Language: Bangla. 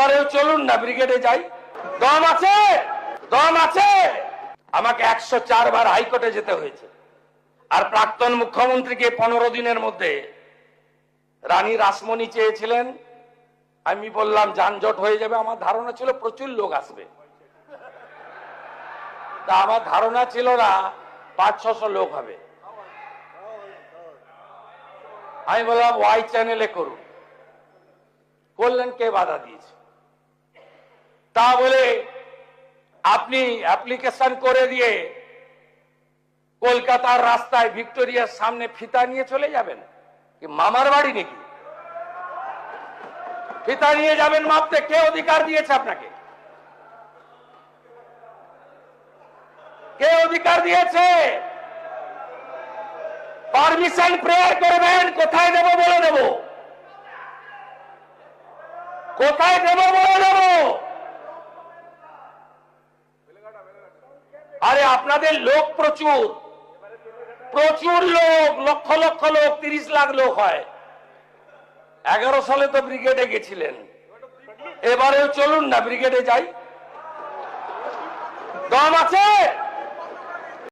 এবারেও চলুন না ব্রিগেডে যাই। দম আছে, দম আছে। আমাকে 104 বার হাইকোর্টে যেতে হয়েছে। আর প্রাক্তন মুখ্যমন্ত্রীকে 15 দিনের মধ্যে রানী রাসমণি চেয়েছিলেন। আমি বললাম যানজট হয়ে যাবে। আমার ধারণা ছিল প্রচুর লোক আসবে, তা আমার ধারণা ছিল না 500-600 লোক হবে। আমি বললাম ওয়াই চ্যানেলে করুন। করলেন, কে বাধা দিয়েছে? তা বলে আপনি অ্যাপ্লিকেশন করে দিয়ে কলকাতার রাস্তায় ভিক্টোরিয়ার সামনে ফিতা নিয়ে চলে যাবেন? কি মামার বাড়ি নাকি? ফিতা নিয়ে যাবেন মাপতে? কে অধিকার দিয়েছে আপনাকে? কে অধিকার দিয়েছে? পারমিশন প্রেয়ার করবেন, কোথায় দেব বলে দেব, কোথায় দেব বলে দেব। আরে আপনাদের লোক প্রচুর, প্রচুর লোক, লক্ষ লক্ষ লোক, 30 লাখ লোক হয়। 11 সালে তো ব্রিগেডে গেছিলেন, এবারেও চলুন না ব্রিগেডে যাই। দম আছে।